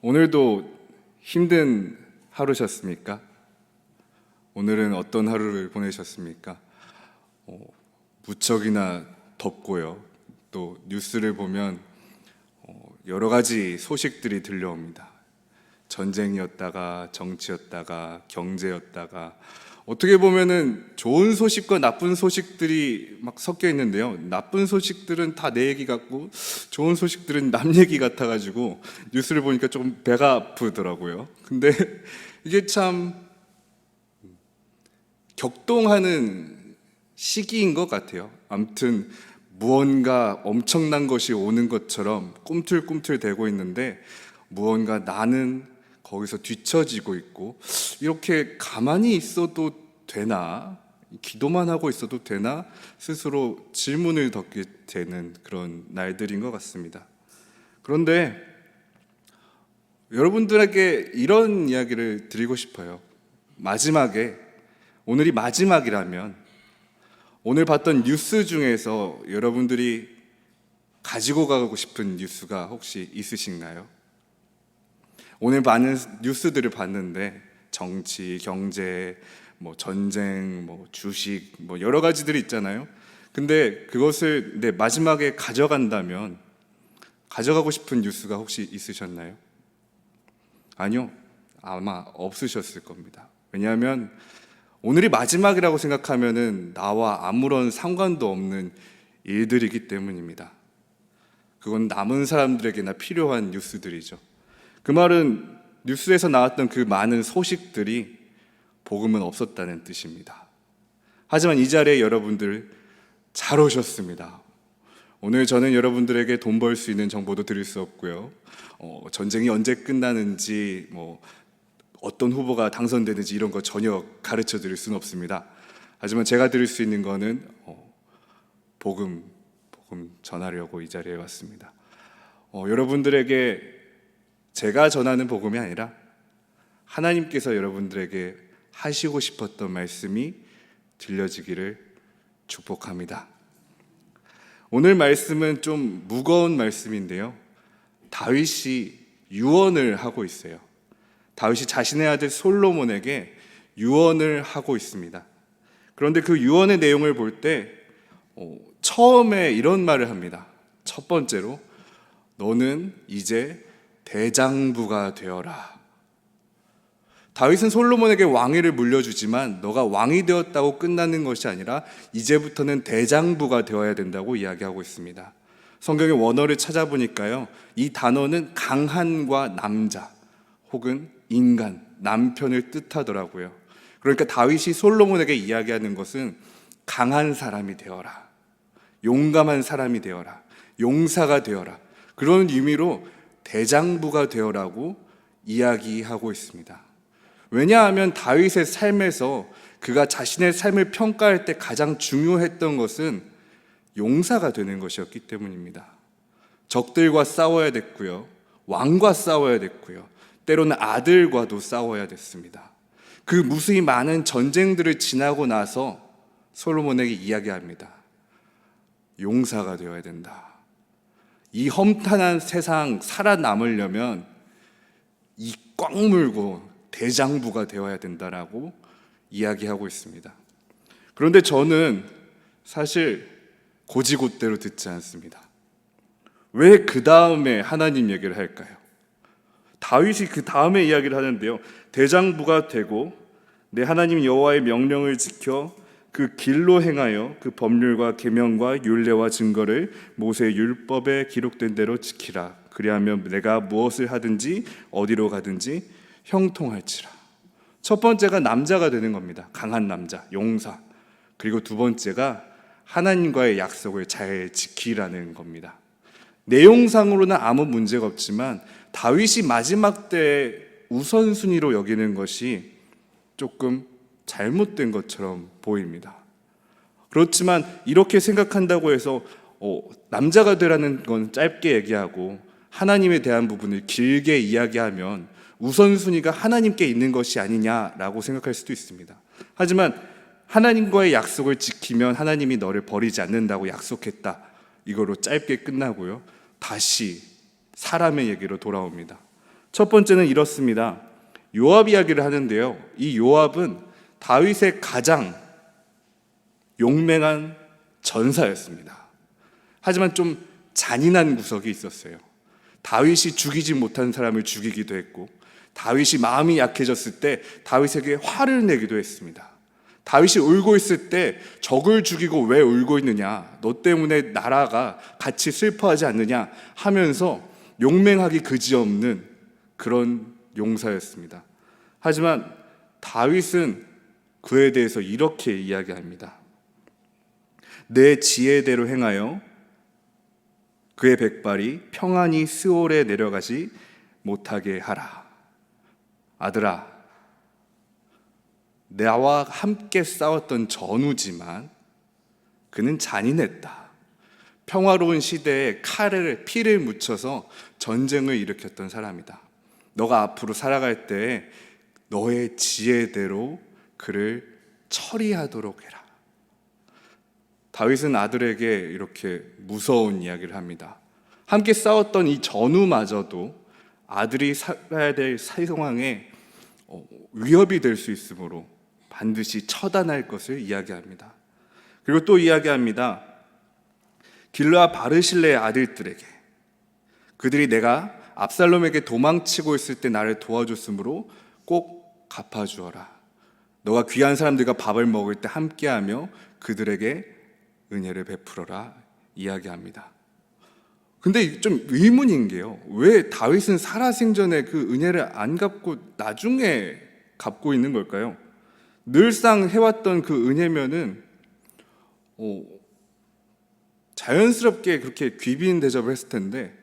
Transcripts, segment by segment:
오늘도 힘든 하루셨습니까? 오늘은 어떤 하루를 보내셨습니까? 무척이나 덥고요. 또 뉴스를 보면 여러 가지 소식들이 들려옵니다. 전쟁이었다가 정치였다가 경제였다가 어떻게 보면은 좋은 소식과 나쁜 소식들이 막 섞여 있는데요. 나쁜 소식들은 다 내 얘기 같고 좋은 소식들은 남 얘기 같아가지고 뉴스를 보니까 좀 배가 아프더라고요. 근데 이게 참 격동하는 시기인 것 같아요. 아무튼 무언가 엄청난 것이 오는 것처럼 꿈틀꿈틀대고 있는데 무언가 나는 거기서 뒤처지고 있고, 이렇게 가만히 있어도 되나? 기도만 하고 있어도 되나? 스스로 질문을 던게 되는 그런 날들인 것 같습니다. 그런데 여러분들에게 이런 이야기를 드리고 싶어요. 마지막에, 오늘이 마지막이라면 오늘 봤던 뉴스 중에서 여러분들이 가지고 가고 싶은 뉴스가 혹시 있으신가요? 오늘 많은 뉴스들을 봤는데 정치, 경제, 전쟁, 주식, 여러 가지들이 있잖아요. 근데 그것을 내 마지막에 가져간다면 가져가고 싶은 뉴스가 혹시 있으셨나요? 아니요, 아마 없으셨을 겁니다. 왜냐하면 오늘이 마지막이라고 생각하면은 나와 아무런 상관도 없는 일들이기 때문입니다. 그건 남은 사람들에게나 필요한 뉴스들이죠. 그 말은 뉴스에서 나왔던 그 많은 소식들이 복음은 없었다는 뜻입니다. 하지만 이 자리에 여러분들 잘 오셨습니다. 오늘 저는 여러분들에게 돈 벌 수 있는 정보도 드릴 수 없고요. 전쟁이 언제 끝나는지, 어떤 후보가 당선되는지 이런 거 전혀 가르쳐 드릴 수는 없습니다. 하지만 제가 드릴 수 있는 거는 복음 전하려고 이 자리에 왔습니다. 여러분들에게 제가 전하는 복음이 아니라 하나님께서 여러분들에게 하시고 싶었던 말씀이 들려지기를 축복합니다. 오늘 말씀은 좀 무거운 말씀인데요. 다윗이 유언을 하고 있어요. 다윗이 자신의 아들 솔로몬에게 유언을 하고 있습니다. 그런데 그 유언의 내용을 볼 때 처음에 이런 말을 합니다. 첫 번째로, 너는 이제 대장부가 되어라. 다윗은 솔로몬에게 왕위를 물려주지만 너가 왕이 되었다고 끝나는 것이 아니라 이제부터는 대장부가 되어야 된다고 이야기하고 있습니다. 성경의 원어를 찾아보니까요, 이 단어는 강한과 남자 혹은 인간, 남편을 뜻하더라고요. 그러니까 다윗이 솔로몬에게 이야기하는 것은 강한 사람이 되어라, 용감한 사람이 되어라, 용사가 되어라, 그런 의미로 대장부가 되어라고 이야기하고 있습니다. 왜냐하면 다윗의 삶에서 그가 자신의 삶을 평가할 때 가장 중요했던 것은 용사가 되는 것이었기 때문입니다. 적들과 싸워야 됐고요, 왕과 싸워야 됐고요, 때로는 아들과도 싸워야 됐습니다. 그 무수히 많은 전쟁들을 지나고 나서 솔로몬에게 이야기합니다. 용사가 되어야 된다. 이 험탄한 세상 살아남으려면 이 꽉 물고 대장부가 되어야 된다라고 이야기하고 있습니다. 그런데 저는 사실 고지곳대로 듣지 않습니다. 왜 그 다음에 하나님 얘기를 할까요? 다윗이 그 다음에 이야기를 하는데요, 대장부가 되고 내 하나님 여호와의 명령을 지켜 그 길로 행하여 그 법률과 계명과 율례와 증거를 모세의 율법에 기록된 대로 지키라. 그리하면 내가 무엇을 하든지 어디로 가든지 형통할지라. 첫 번째가 남자가 되는 겁니다. 강한 남자, 용사. 그리고 두 번째가 하나님과의 약속을 잘 지키라는 겁니다. 내용상으로는 아무 문제가 없지만 다윗이 마지막 때 우선순위로 여기는 것이 조금 잘못된 것처럼 보입니다. 그렇지만 이렇게 생각한다고 해서 남자가 되라는 건 짧게 얘기하고 하나님에 대한 부분을 길게 이야기하면 우선순위가 하나님께 있는 것이 아니냐라고 생각할 수도 있습니다. 하지만 하나님과의 약속을 지키면 하나님이 너를 버리지 않는다고 약속했다, 이거로 짧게 끝나고요, 다시 사람의 얘기로 돌아옵니다. 첫 번째는 이렇습니다. 요압 이야기를 하는데요. 이 요압은 다윗의 가장 용맹한 전사였습니다. 하지만 좀 잔인한 구석이 있었어요. 다윗이 죽이지 못한 사람을 죽이기도 했고, 다윗이 마음이 약해졌을 때 다윗에게 화를 내기도 했습니다. 다윗이 울고 있을 때 적을 죽이고 왜 울고 있느냐, 너 때문에 나라가 같이 슬퍼하지 않느냐 하면서 용맹하기 그지없는 그런 용사였습니다. 하지만 다윗은 그에 대해서 이렇게 이야기합니다. 내 지혜대로 행하여 그의 백발이 평안히 스올에 내려가지 못하게 하라. 아들아, 나와 함께 싸웠던 전우지만 그는 잔인했다. 평화로운 시대에 피를 묻혀서 전쟁을 일으켰던 사람이다. 너가 앞으로 살아갈 때 너의 지혜대로 그를 처리하도록 해라. 다윗은 아들에게 이렇게 무서운 이야기를 합니다. 함께 싸웠던 이 전우마저도 아들이 살아야 될 상황에 위협이 될 수 있으므로 반드시 처단할 것을 이야기합니다. 그리고 또 이야기합니다. 길르앗 바르실레의 아들들에게, 그들이 내가 압살롬에게 도망치고 있을 때 나를 도와줬으므로 꼭 갚아주어라. 너가 귀한 사람들과 밥을 먹을 때 함께하며 그들에게 은혜를 베풀어라 이야기합니다. 근데 좀 의문인 게요, 왜 다윗은 살아생전에 그 은혜를 안 갚고 나중에 갚고 있는 걸까요? 늘상 해왔던 그 은혜면은 자연스럽게 그렇게 귀빈 대접을 했을 텐데,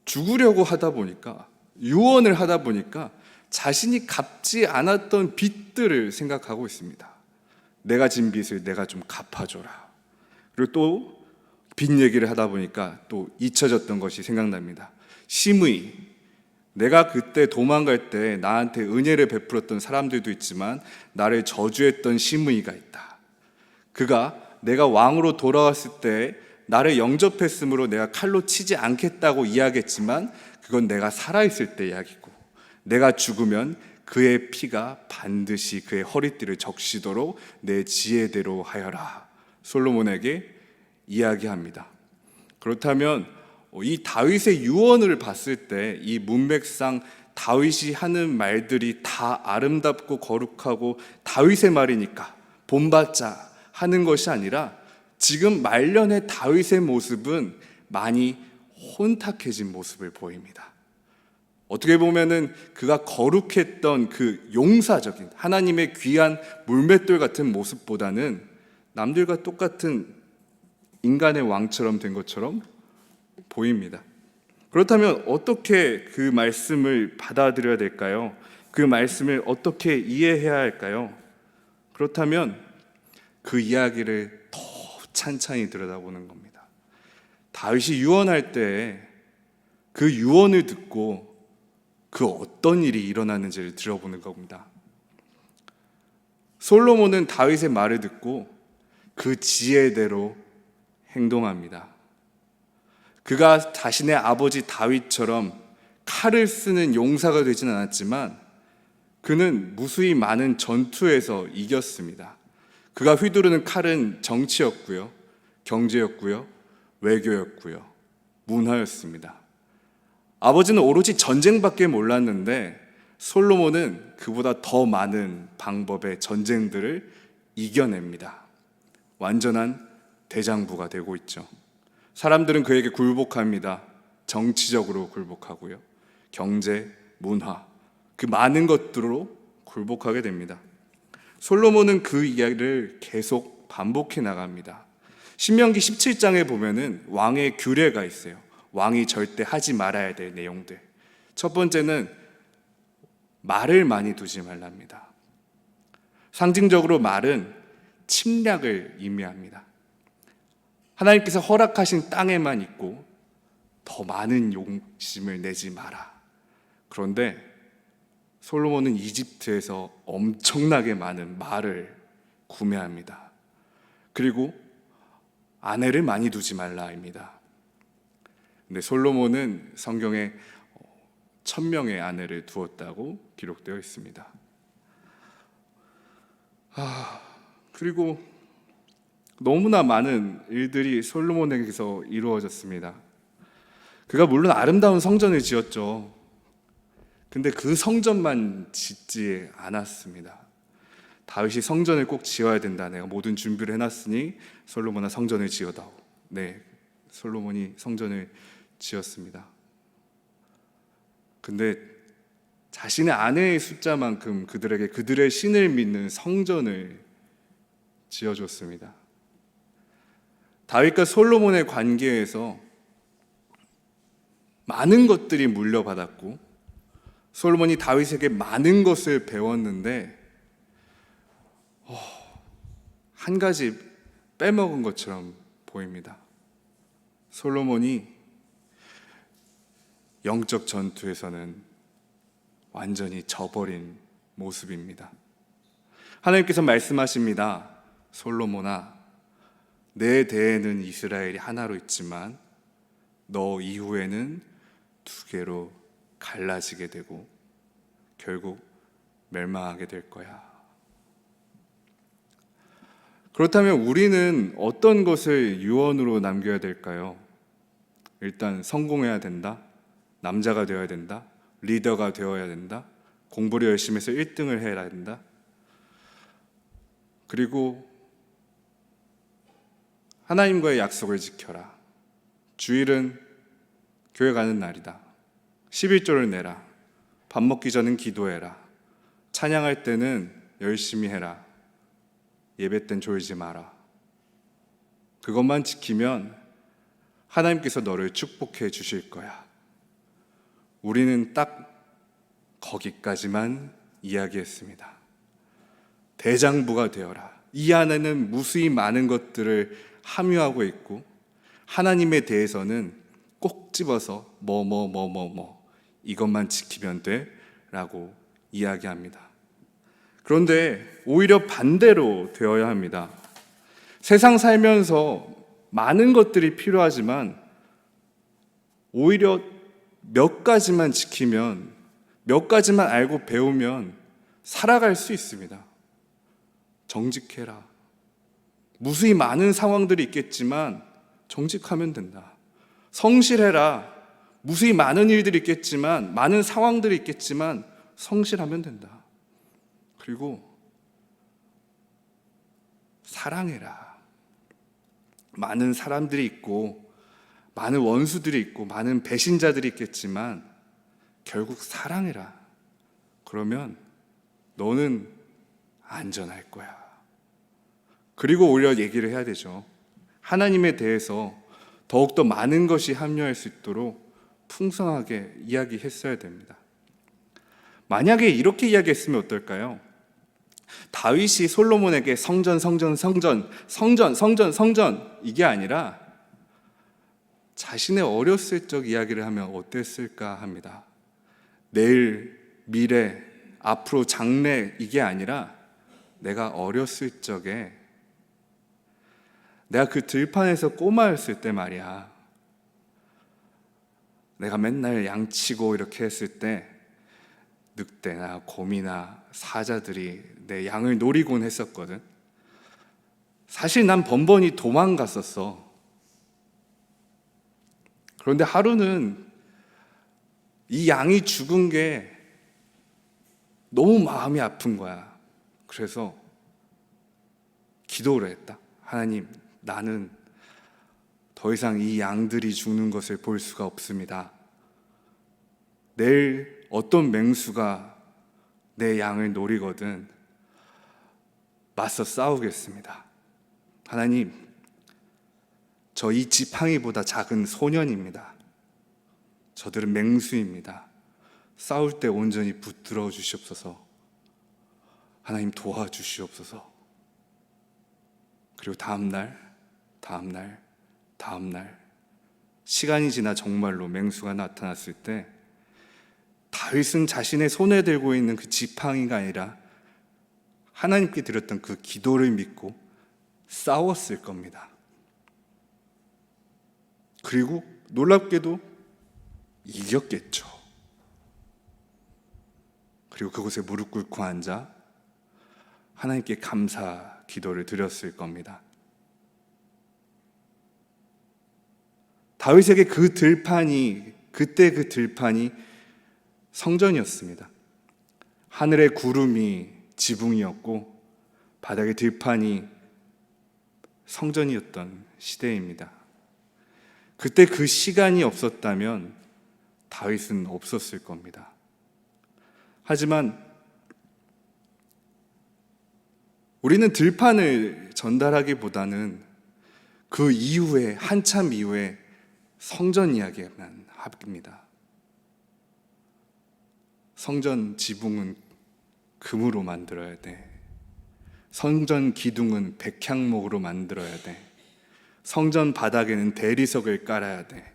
죽으려고 하다 보니까, 유언을 하다 보니까 자신이 갚지 않았던 빚들을 생각하고 있습니다. 내가 진 빚을 내가 좀 갚아줘라. 그리고 또 빚 얘기를 하다 보니까 또 잊혀졌던 것이 생각납니다. 심의, 내가 그때 도망갈 때 나한테 은혜를 베풀었던 사람들도 있지만 나를 저주했던 심의가 있다. 그가 내가 왕으로 돌아왔을 때 나를 영접했으므로 내가 칼로 치지 않겠다고 이야기했지만 그건 내가 살아있을 때 이야기고, 내가 죽으면 그의 피가 반드시 그의 허리띠를 적시도록 내 지혜대로 하여라. 솔로몬에게 이야기합니다. 그렇다면 이 다윗의 유언을 봤을 때 이 문맥상 다윗이 하는 말들이 다 아름답고 거룩하고 다윗의 말이니까 본받자 하는 것이 아니라, 지금 말년의 다윗의 모습은 많이 혼탁해진 모습을 보입니다. 어떻게 보면은 그가 거룩했던 그 용사적인 하나님의 귀한 물맷돌 같은 모습보다는 남들과 똑같은 인간의 왕처럼 된 것처럼 보입니다. 그렇다면 어떻게 그 말씀을 받아들여야 될까요? 그 말씀을 어떻게 이해해야 할까요? 그렇다면 그 이야기를 더 찬찬히 들여다보는 겁니다. 다윗이 유언할 때 그 유언을 듣고 그 어떤 일이 일어나는지를 들어보는 겁니다. 솔로몬은 다윗의 말을 듣고 그 지혜대로 행동합니다. 그가 자신의 아버지 다윗처럼 칼을 쓰는 용사가 되진 않았지만 그는 무수히 많은 전투에서 이겼습니다. 그가 휘두르는 칼은 정치였고요, 경제였고요, 외교였고요, 문화였습니다. 아버지는 오로지 전쟁밖에 몰랐는데 솔로몬은 그보다 더 많은 방법의 전쟁들을 이겨냅니다. 완전한 대장부가 되고 있죠. 사람들은 그에게 굴복합니다. 정치적으로 굴복하고요, 경제, 문화, 그 많은 것들로 굴복하게 됩니다. 솔로몬은 그 이야기를 계속 반복해 나갑니다. 신명기 17장에 보면은 왕의 규례가 있어요. 왕이 절대 하지 말아야 될 내용들. 첫 번째는 말을 많이 두지 말랍니다. 상징적으로 말은 침략을 의미합니다. 하나님께서 허락하신 땅에만 있고 더 많은 욕심을 내지 마라. 그런데 솔로몬은 이집트에서 엄청나게 많은 말을 구매합니다. 그리고 아내를 많이 두지 말라입니다. 근데 솔로몬은 성경에 1000명의 아내를 두었다고 기록되어 있습니다. 그리고 너무나 많은 일들이 솔로몬에게서 이루어졌습니다. 그가 물론 아름다운 성전을 지었죠. 근데 그 성전만 짓지 않았습니다. 다윗이 성전을 꼭 지어야 된다. 내가 모든 준비를 해놨으니 솔로몬아 성전을 지어다오. 네, 솔로몬이 성전을 지었습니다. 근데 자신의 아내의 숫자만큼 그들에게 그들의 신을 믿는 성전을 지어줬습니다. 다윗과 솔로몬의 관계에서 많은 것들이 물려받았고 솔로몬이 다윗에게 많은 것을 배웠는데 한 가지 빼먹은 것처럼 보입니다. 솔로몬이 영적 전투에서는 완전히 져버린 모습입니다. 하나님께서 말씀하십니다. 솔로몬아, 내 대에는 이스라엘이 하나로 있지만 너 이후에는 두 개로 갈라지게 되고 결국 멸망하게 될 거야. 그렇다면 우리는 어떤 것을 유언으로 남겨야 될까요? 일단 성공해야 된다, 남자가 되어야 된다, 리더가 되어야 된다, 공부를 열심히 해서 1등을 해야 된다, 그리고 하나님과의 약속을 지켜라, 주일은 교회 가는 날이다, 11조를 내라, 밥 먹기 전엔 기도해라, 찬양할 때는 열심히 해라, 예배 땐 졸지 마라. 그것만 지키면 하나님께서 너를 축복해 주실 거야. 우리는 딱 거기까지만 이야기했습니다. 대장부가 되어라. 이 안에는 무수히 많은 것들을 함유하고 있고 하나님에 대해서는 꼭 집어서 이것만 지키면 돼 라고 이야기합니다. 그런데 오히려 반대로 되어야 합니다. 세상 살면서 많은 것들이 필요하지만 오히려 몇 가지만 지키면, 몇 가지만 알고 배우면 살아갈 수 있습니다. 정직해라. 무수히 많은 상황들이 있겠지만 정직하면 된다. 성실해라. 무수히 많은 일들이 있겠지만, 많은 상황들이 있겠지만 성실하면 된다. 그리고 사랑해라. 많은 사람들이 있고 많은 원수들이 있고 많은 배신자들이 있겠지만 결국 사랑해라. 그러면 너는 안전할 거야. 그리고 오히려 얘기를 해야 되죠. 하나님에 대해서 더욱더 많은 것이 합류할 수 있도록 풍성하게 이야기했어야 됩니다. 만약에 이렇게 이야기했으면 어떨까요? 다윗이 솔로몬에게 성전 이게 아니라 자신의 어렸을 적 이야기를 하면 어땠을까 합니다. 내일, 미래, 앞으로 장래 이게 아니라 내가 어렸을 적에 내가 그 들판에서 꼬마였을 때 말이야. 내가 맨날 양치고 이렇게 했을 때 늑대나 곰이나 사자들이 내 양을 노리곤 했었거든. 사실 난 번번이 도망갔었어. 그런데 하루는 이 양이 죽은 게 너무 마음이 아픈 거야. 그래서 기도를 했다. 하나님, 나는 더 이상 이 양들이 죽는 것을 볼 수가 없습니다. 내일 어떤 맹수가 내 양을 노리거든 맞서 싸우겠습니다. 하나님, 저 이 지팡이보다 작은 소년입니다. 저들은 맹수입니다. 싸울 때 온전히 붙들어 주시옵소서. 하나님 도와주시옵소서. 그리고 다음날 시간이 지나 정말로 맹수가 나타났을 때 다윗은 자신의 손에 들고 있는 그 지팡이가 아니라 하나님께 드렸던 그 기도를 믿고 싸웠을 겁니다. 그리고 놀랍게도 이겼겠죠. 그리고 그곳에 무릎 꿇고 앉아 하나님께 감사 기도를 드렸을 겁니다. 다윗에게 그때 그 들판이 성전이었습니다. 하늘의 구름이 지붕이었고 바닥의 들판이 성전이었던 시대입니다. 그때 그 시간이 없었다면 다윗은 없었을 겁니다. 하지만 우리는 들판을 전달하기보다는 그 이후에, 한참 이후에 성전 이야기만 합니다. 성전 지붕은 금으로 만들어야 돼. 성전 기둥은 백향목으로 만들어야 돼. 성전 바닥에는 대리석을 깔아야 돼.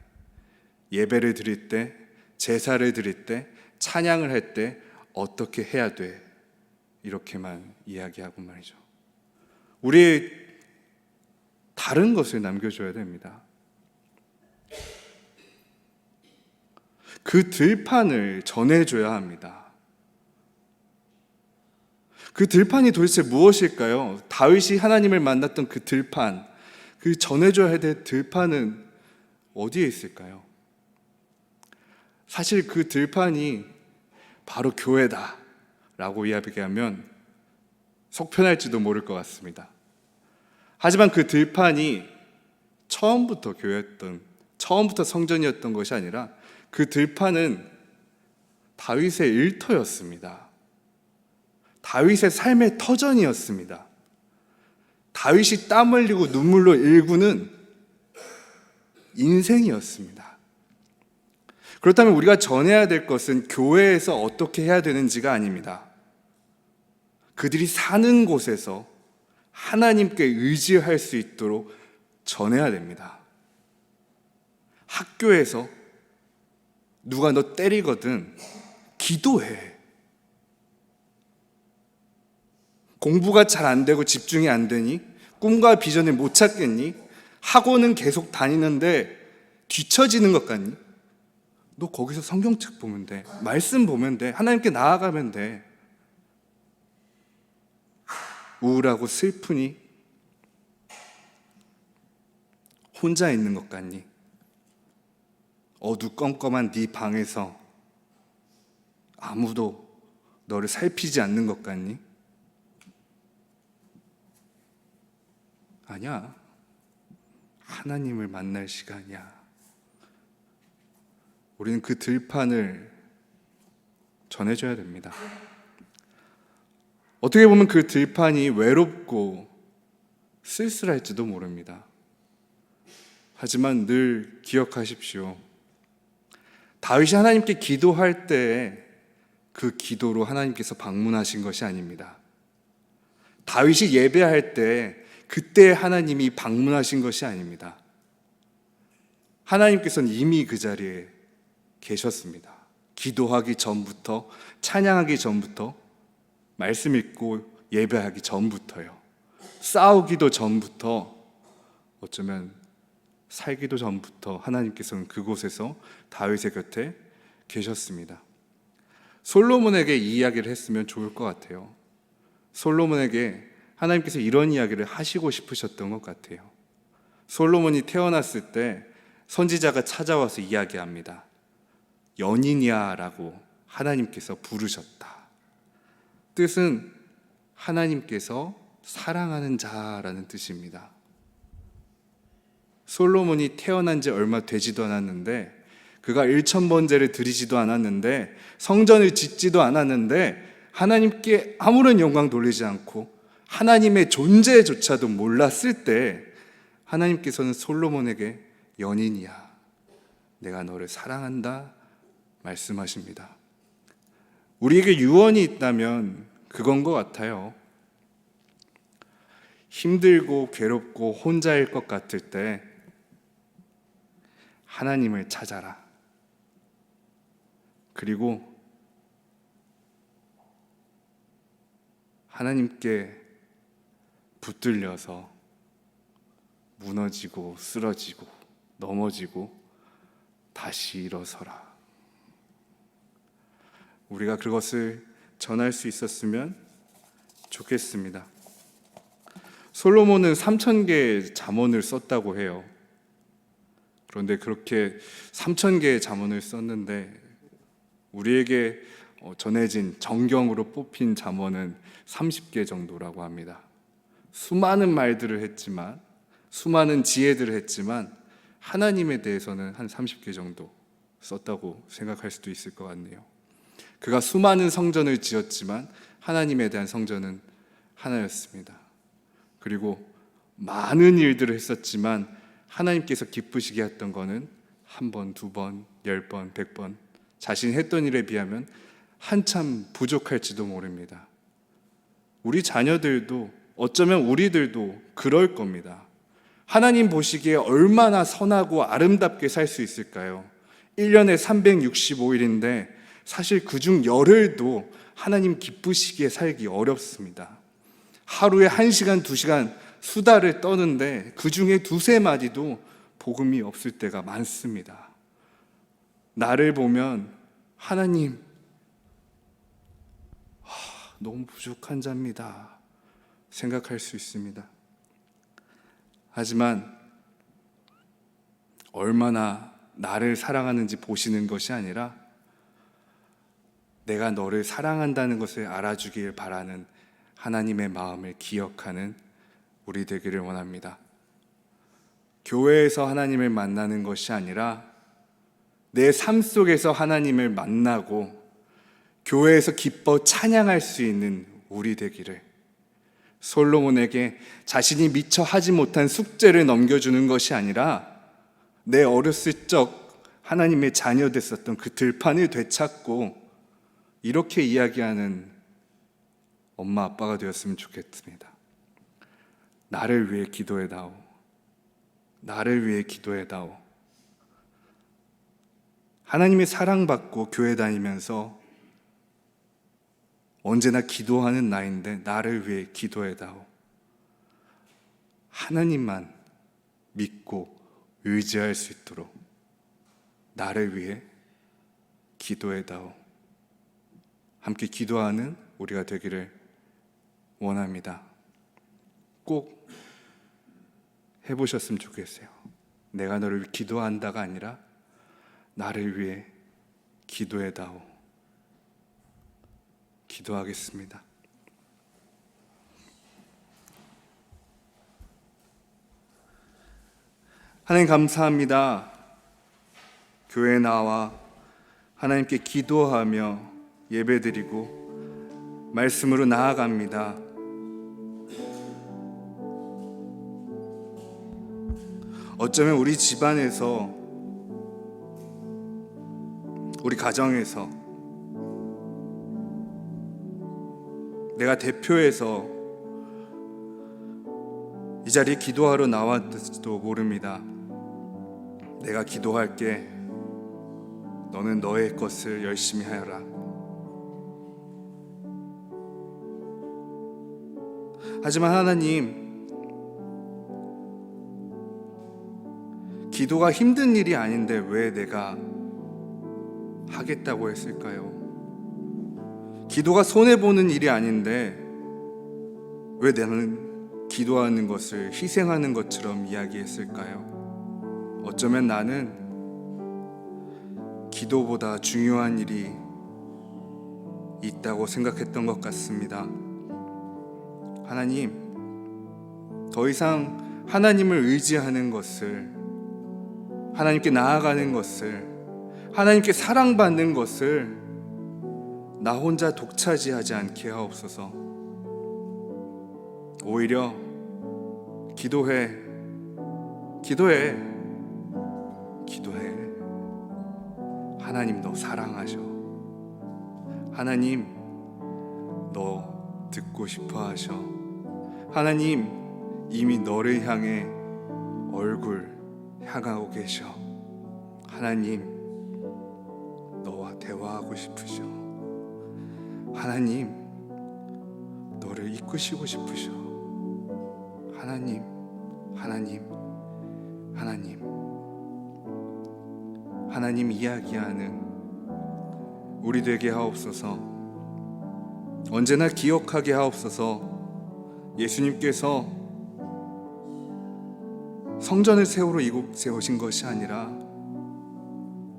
예배를 드릴 때, 제사를 드릴 때, 찬양을 할 때 어떻게 해야 돼. 이렇게만 이야기하고 말이죠. 우리 다른 것을 남겨줘야 됩니다. 그 들판을 전해줘야 합니다. 그 들판이 도대체 무엇일까요? 다윗이 하나님을 만났던 그 들판, 그 전해줘야 될 들판은 어디에 있을까요? 사실 그 들판이 바로 교회다 라고 이야기하면 속편할지도 모를 것 같습니다. 하지만 그 들판이 처음부터 교회였던, 처음부터 성전이었던 것이 아니라 그 들판은 다윗의 일터였습니다. 다윗의 삶의 터전이었습니다. 다윗이 땀 흘리고 눈물로 일구는 인생이었습니다. 그렇다면 우리가 전해야 될 것은 교회에서 어떻게 해야 되는지가 아닙니다. 그들이 사는 곳에서 하나님께 의지할 수 있도록 전해야 됩니다. 학교에서 누가 너 때리거든 기도해. 공부가 잘 안 되고 집중이 안 되니? 꿈과 비전을 못 찾겠니? 학원은 계속 다니는데 뒤처지는 것 같니? 너 거기서 성경책 보면 돼. 말씀 보면 돼. 하나님께 나아가면 돼. 우울하고 슬프니? 혼자 있는 것 같니? 어두컴컴한 네 방에서 아무도 너를 살피지 않는 것 같니? 아니야. 하나님을 만날 시간이야. 우리는 그 들판을 전해줘야 됩니다. 어떻게 보면 그 들판이 외롭고 쓸쓸할지도 모릅니다. 하지만 늘 기억하십시오. 다윗이 하나님께 기도할 때 그 기도로 하나님께서 방문하신 것이 아닙니다. 다윗이 예배할 때 그때 하나님이 방문하신 것이 아닙니다. 하나님께서는 이미 그 자리에 계셨습니다. 기도하기 전부터, 찬양하기 전부터, 말씀 읽고 예배하기 전부터요. 싸우기도 전부터, 어쩌면 살기도 전부터 하나님께서는 그곳에서 다윗의 곁에 계셨습니다. 솔로몬에게 이 이야기를 했으면 좋을 것 같아요. 솔로몬에게 하나님께서 이런 이야기를 하시고 싶으셨던 것 같아요. 솔로몬이 태어났을 때 선지자가 찾아와서 이야기합니다. 연인이야 라고 하나님께서 부르셨다. 뜻은 하나님께서 사랑하는 자라는 뜻입니다. 솔로몬이 태어난 지 얼마 되지도 않았는데, 그가 1000번제를 드리지도 않았는데, 성전을 짓지도 않았는데, 하나님께 아무런 영광 돌리지 않고 하나님의 존재조차도 몰랐을 때 하나님께서는 솔로몬에게 연인이야, 내가 너를 사랑한다 말씀하십니다. 우리에게 유언이 있다면 그건 것 같아요. 힘들고 괴롭고 혼자일 것 같을 때 하나님을 찾아라. 그리고 하나님께 붙들려서 무너지고 쓰러지고 넘어지고 다시 일어서라. 우리가 그것을 전할 수 있었으면 좋겠습니다. 솔로몬은 3,000개의 잠언을 썼다고 해요. 그런데 그렇게 3,000개의 잠언을 썼는데 우리에게 전해진 정경으로 뽑힌 잠언은 30개 정도라고 합니다. 수많은 말들을 했지만, 수많은 지혜들을 했지만 하나님에 대해서는 한 30개 정도 썼다고 생각할 수도 있을 것 같네요. 그가 수많은 성전을 지었지만 하나님에 대한 성전은 하나였습니다. 그리고 많은 일들을 했었지만 하나님께서 기쁘시게 했던 거는 한 번, 두 번, 10번, 100번 자신이 했던 일에 비하면 한참 부족할지도 모릅니다. 우리 자녀들도 어쩌면 우리들도 그럴 겁니다. 하나님 보시기에 얼마나 선하고 아름답게 살 수 있을까요? 1년에 365일인데 사실 그중 열흘도 하나님 기쁘시기에 살기 어렵습니다. 하루에 1시간, 2시간 수다를 떠는데 그중에 2-3마디도 복음이 없을 때가 많습니다. 나를 보면 하나님, 너무 부족한 자입니다 생각할 수 있습니다. 하지만 얼마나 나를 사랑하는지 보시는 것이 아니라 내가 너를 사랑한다는 것을 알아주길 바라는 하나님의 마음을 기억하는 우리 되기를 원합니다. 교회에서 하나님을 만나는 것이 아니라 내 삶 속에서 하나님을 만나고 교회에서 기뻐 찬양할 수 있는 우리 되기를, 솔로몬에게 자신이 미처 하지 못한 숙제를 넘겨주는 것이 아니라 내 어렸을 적 하나님의 자녀 됐었던 그 들판을 되찾고 이렇게 이야기하는 엄마 아빠가 되었으면 좋겠습니다. 나를 위해 기도해다오. 나를 위해 기도해다오. 하나님의 사랑받고 교회 다니면서 언제나 기도하는 나인데 나를 위해 기도해다오. 하나님만 믿고 의지할 수 있도록 나를 위해 기도해다오. 함께 기도하는 우리가 되기를 원합니다. 꼭 해보셨으면 좋겠어요. 내가 너를 위해 기도한다가 아니라 나를 위해 기도해다오. 기도하겠습니다. 하나님 감사합니다. 교회에 나와 하나님께 기도하며 예배드리고 말씀으로 나아갑니다. 어쩌면 우리 집안에서, 우리 가정에서 내가 대표해서 이 자리에 기도하러 나왔을지도 모릅니다. 내가 기도할게. 너는 너의 것을 열심히 하여라. 하지만 하나님, 기도가 힘든 일이 아닌데 왜 내가 하겠다고 했을까요? 기도가 손해보는 일이 아닌데 왜 나는 기도하는 것을 희생하는 것처럼 이야기했을까요? 어쩌면 나는 기도보다 중요한 일이 있다고 생각했던 것 같습니다. 하나님, 더 이상 하나님을 의지하는 것을, 하나님께 나아가는 것을, 하나님께 사랑받는 것을 나 혼자 독차지하지 않게 하옵소서. 오히려 기도해. 하나님 너 사랑하셔. 하나님 너 듣고 싶어 하셔. 하나님 이미 너를 향해 얼굴 향하고 계셔. 하나님 너와 대화하고 싶으셔. 하나님 너를 이끄시고 싶으셔. 하나님 하나님 이야기하는 우리 되게 하옵소서. 언제나 기억하게 하옵소서. 예수님께서 성전을 세우러 이곳에 오신 것이 아니라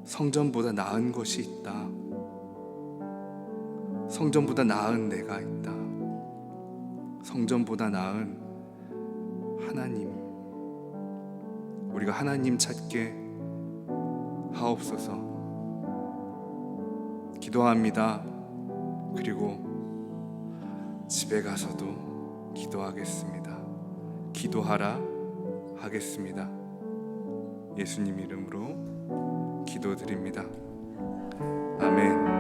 성전보다 나은 것이 있다. 성전보다 나은 내가 있다. 성전보다 나은 하나님, 우리가 하나님 찾게 하옵소서. 기도합니다. 그리고 집에 가서도 기도하겠습니다. 기도하라 하겠습니다. 예수님 이름으로 기도드립니다. 아멘.